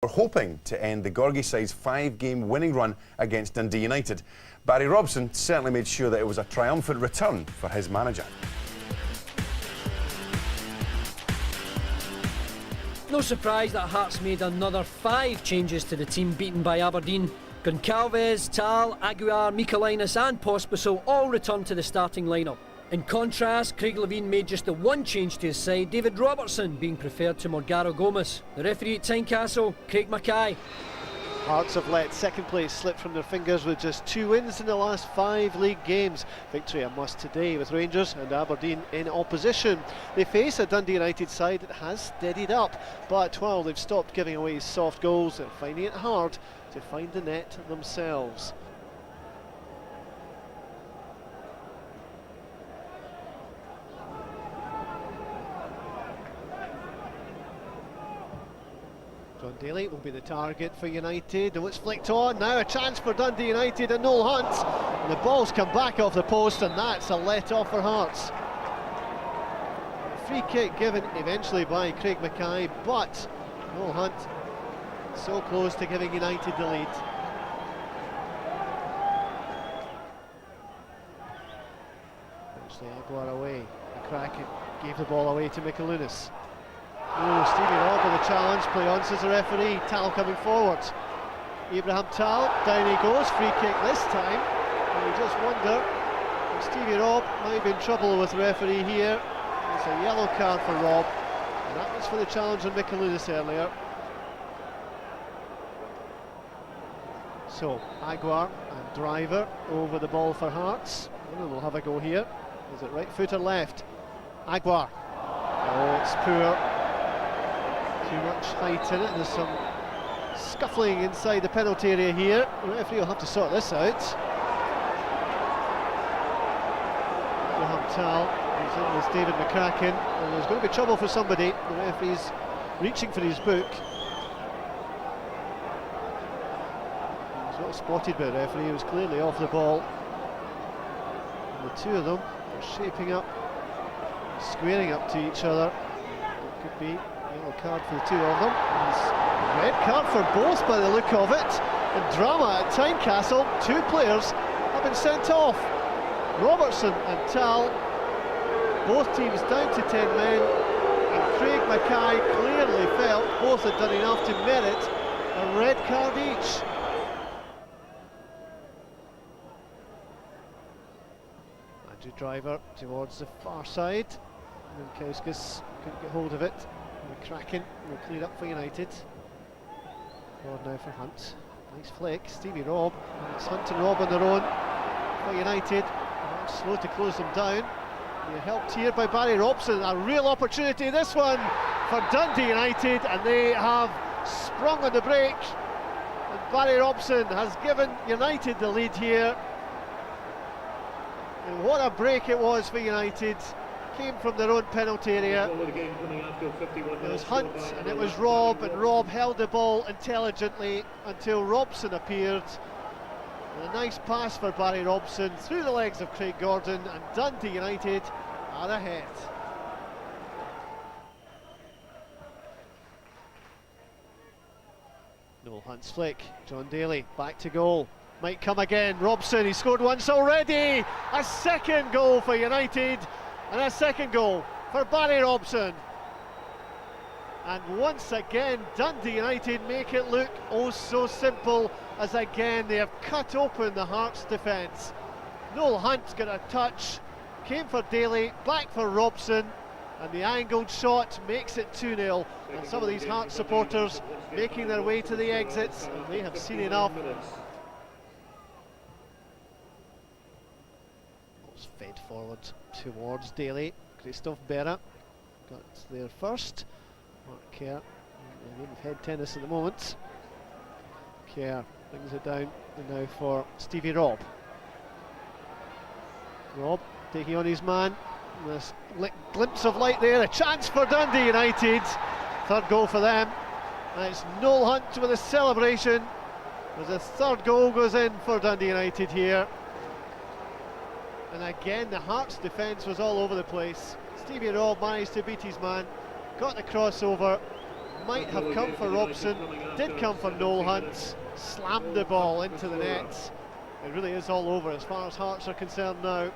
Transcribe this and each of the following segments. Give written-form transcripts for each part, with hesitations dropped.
We're hoping to end the Gorgie side's 5-game winning run against Dundee United. Barry Robson certainly made sure that it was a triumphant return for his manager. No surprise that Hearts made another 5 changes to the team beaten by Aberdeen. Goncalves, Tal, Aguiar, Michaelinas and Pospisil all returned to the starting lineup. In contrast, Craig Levein made just the one change to his side, David Robertson being preferred to Morgaro Gomez. The referee at Tynecastle, Craig Mackay. Hearts have let second place slip from their fingers with just 2 wins in the last 5 league games. Victory a must today with Rangers and Aberdeen in opposition. They face a Dundee United side that has steadied up, but while they've stopped giving away soft goals, they're finding it hard to find the net themselves. John Daly will be the target for United, and it's flicked on. Now a chance for Dundee United and Noel Hunt, and the ball's come back off the post, and that's a let-off for Hearts. A free kick given eventually by Craig Mackay, but Noel Hunt so close to giving United the lead. Eventually Aguiar away, McCracken gave the ball away to Michaelinas. Oh, Stevie Robb with a challenge, play on, says the referee. Tal coming forward. Ibrahim Tal, down he goes, free kick this time. And you just wonder if Stevie Robb might be in trouble with the referee here. It's a yellow card for Robb, and that was for the challenge on Michaelinas earlier. So, Aguiar and Driver over the ball for Hearts. And we'll have a go here. Is it right foot or left? Aguiar. Oh, it's poor. Too much height in it, and there's some scuffling inside the penalty area here. The referee will have to sort this out. Ibrahim Tal is in with David McCracken, and there's going to be trouble for somebody. The referee's reaching for his book. He's not spotted by the referee, he was clearly off the ball. And the two of them are shaping up, squaring up to each other. It could be yellow card for the two of them. Red card for both by the look of it. And drama at Tynecastle. 2 players have been sent off. Robertson and Tal, both teams down to 10 men. And Craig Mackay clearly felt both had done enough to merit a red card each. Andrew Driver towards the far side. Kauskas couldn't get hold of it. McCracken will clear up for United. Forward now for Hunt. Nice flick, Stevie Robb. And it's Hunt and Robb on their own for United. Slow to close them down. They're helped here by Barry Robson. A real opportunity, this one, for Dundee United, and they have sprung on the break. And Barry Robson has given United the lead here. And what a break it was for United. Came from their own penalty area. It was Hunt and it was Robb, and Robb held the ball intelligently until Robson appeared. And a nice pass for Barry Robson through the legs of Craig Gordon, and Dundee United are ahead. Noel Hunt's flick, John Daly back to goal. Might come again, Robson, he scored once already. A second goal for United. And a second goal for Barry Robson. And once again, Dundee United make it look oh so simple, as again they have cut open the Hearts defence. Noel Hunt got a touch, came for Daly, back for Robson, and the angled shot makes it 2-0. And some of these Hearts supporters making their way to the exits, and they have seen enough. Ball's fed forward towards Daly. Christophe Berra got there first. Mark Kerr, a game of head tennis at the moment. Kerr brings it down, and now for Stevie Robb. Robb taking on his man. This glimpse of light there, a chance for Dundee United. Third goal for them. And it's Noel Hunt with a celebration as the third goal goes in for Dundee United here. And again, the Hearts defence was all over the place. Stevie Robb managed to beat his man, got the crossover, might have come for Robson, did come for Noel Hunt, slammed the ball into the net. It really is all over as far as Hearts are concerned now.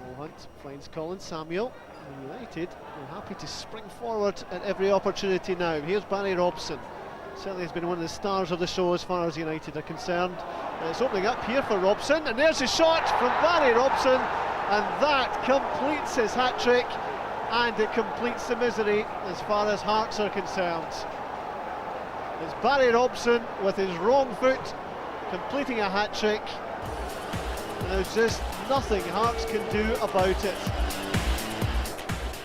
Noel Hunt finds Colin Samuel. And United are happy to spring forward at every opportunity now. Here's Barry Robson. Certainly has been one of the stars of the show as far as United are concerned. And it's opening up here for Robson, and there's a shot from Barry Robson, and that completes his hat-trick, and it completes the misery as far as Hearts are concerned. It's Barry Robson with his wrong foot completing a hat-trick, and there's just nothing Hearts can do about it.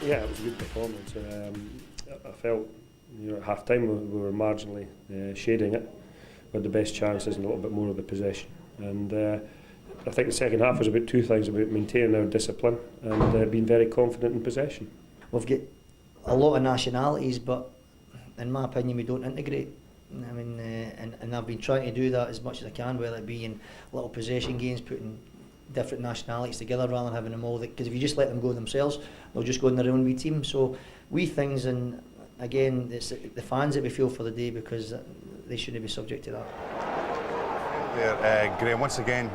Yeah, it was a good performance. I felt, at half-time we were marginally shading it, with the best chances and a little bit more of the possession. And I think the second half was about two things: about maintaining our discipline and being very confident in possession. We've got a lot of nationalities, but in my opinion, we don't integrate. I mean, and I've been trying to do that as much as I can, whether it be in little possession games, putting different nationalities together rather than having them all. Because if you just let them go themselves, they'll just go in their own wee team. So wee things, and again, it's the fans that we feel for the day, because they shouldn't be subject to that. There, Graham, once again,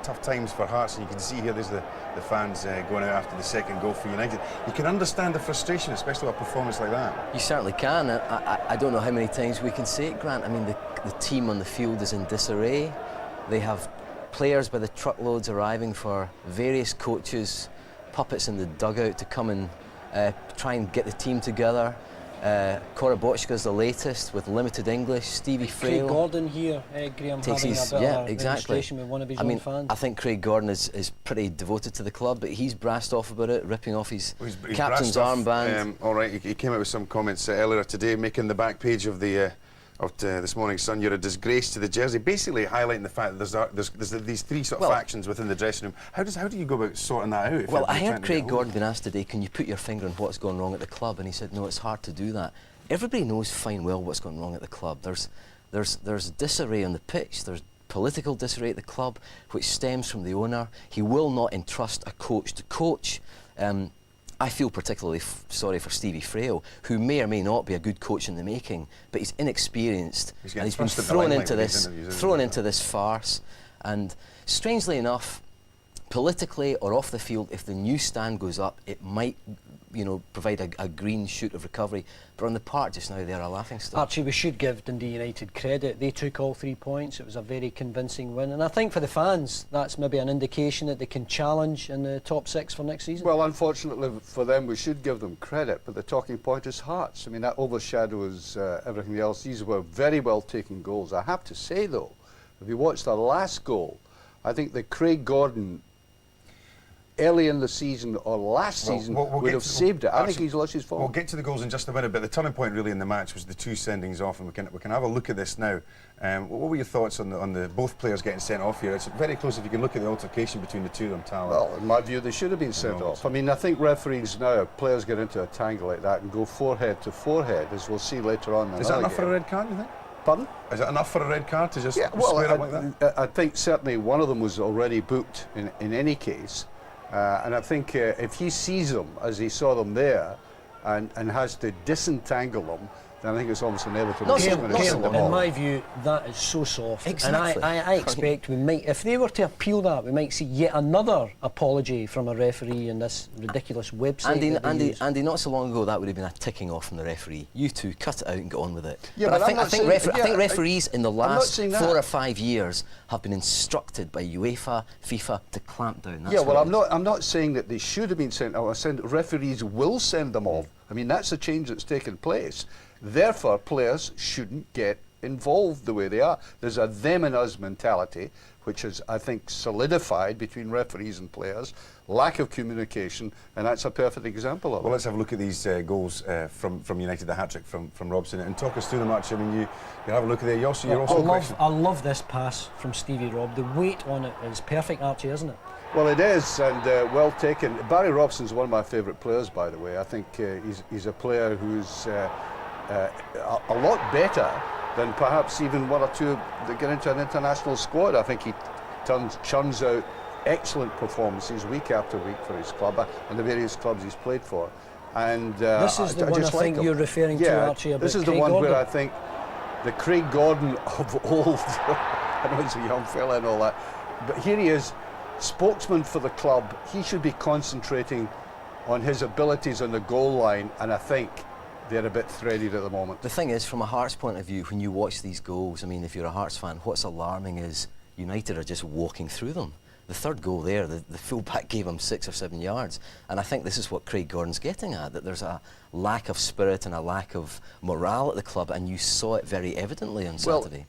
tough times for Hearts, and you can see here there's the fans going out after the second goal for United. You can understand the frustration, especially with a performance like that. You certainly can. I don't know how many times we can say it, Grant. I mean, the team on the field is in disarray. They have players by the truckloads arriving for various coaches, puppets in the dugout to come and try and get the team together. Korobotchka's the latest with limited English. Stevie Frail. Craig Gordon here, Graham, takes having his, a bit yeah, of a exactly. demonstration with one of his own fans. I think Craig Gordon is pretty devoted to the club, but he's brassed off about it, ripping off his he's captain's armband. All right, he came out with some comments earlier today, making the back page of the this morning's Sun, "You're a disgrace to the jersey," basically highlighting the fact that there's these three sort of factions within the dressing room. How do you go about sorting that out? Well, I heard Craig Gordon being asked today, can you put your finger on what's gone wrong at the club? And he said, no, it's hard to do that. Everybody knows fine well what's gone wrong at the club. There's disarray on the pitch. There's political disarray at the club, which stems from the owner. He will not entrust a coach to coach. I feel particularly sorry for Stevie Frail, who may or may not be a good coach in the making, but he's inexperienced and he's been thrown into this farce. And strangely enough, politically or off the field, if the new stand goes up, it might, provide a green shoot of recovery. But on the park just now, they're a laughingstock. Actually, we should give Dundee United credit. They took all 3 points. It was a very convincing win. And I think for the fans, that's maybe an indication that they can challenge in the top 6 for next season. Well, unfortunately for them, we should give them credit, but the talking point is Hearts. I mean, that overshadows everything else. These were very well taken goals. I have to say, though, if you watch the last goal, I think that Craig Gordon, early in the season or last season, would have saved it. I think he's lost his form. We'll get to the goals in just a minute, but the turning point really in the match was the 2 sendings off, and we can have a look at this now. What were your thoughts on the both players getting sent off here? It's very close if you can look at the altercation between the two of them, Tal. Well, in my view, they should have been sent off. I mean, I think referees now, if players get into a tangle like that and go forehead to forehead, as we'll see later on. Is that enough for a red card, you think? Pardon? Is it enough for a red card to just square up like that? I think certainly one of them was already booked in any case. And I think if he sees them as he saw them there and has to disentangle them, then I think it's almost inevitable. In my view, that is so soft. Exactly. And I expect we might, if they were to appeal that, we might see yet another apology from a referee in this ridiculous website. Andy, not so long ago, that would have been a ticking off from the referee. You two, cut it out and get on with it. Yeah, but I think referees in the last 4 or 5 years have been instructed by UEFA, FIFA to clamp down. That's I'm not saying that they should have been sent off. I'm saying that referees will send them off. I mean, that's a change that's taken place. Therefore, players shouldn't get involved the way they are. There's a them and us mentality, which is, I think, solidified between referees and players, lack of communication, and that's a perfect example of it. Well, let's have a look at these goals from United, the hat-trick from Robson, and talk us through the match. I mean, you have a look at there. I love this pass from Stevie Rob. The weight on it is perfect, Archie, isn't it? Well, it is, and well taken. Barry Robson's one of my favourite players, by the way. I think he's a player who's a lot better than perhaps even one or two that get into an international squad. I think he churns out excellent performances week after week for his club and the various clubs he's played for. And This is the one I think him. you're referring to, Archie, about this is the Craig one Gordon. where I think the Craig Gordon of old, I know he's a young fella and all that, but here he is, spokesman for the club. He should be concentrating on his abilities on the goal line, and I think they're a bit threaded at the moment. The thing is, from a Hearts point of view, when you watch these goals, I mean, if you're a Hearts fan, what's alarming is United are just walking through them. The third goal there, the full-back gave him 6 or 7 yards. And I think this is what Craig Gordon's getting at, that there's a lack of spirit and a lack of morale at the club, and you saw it very evidently on Saturday.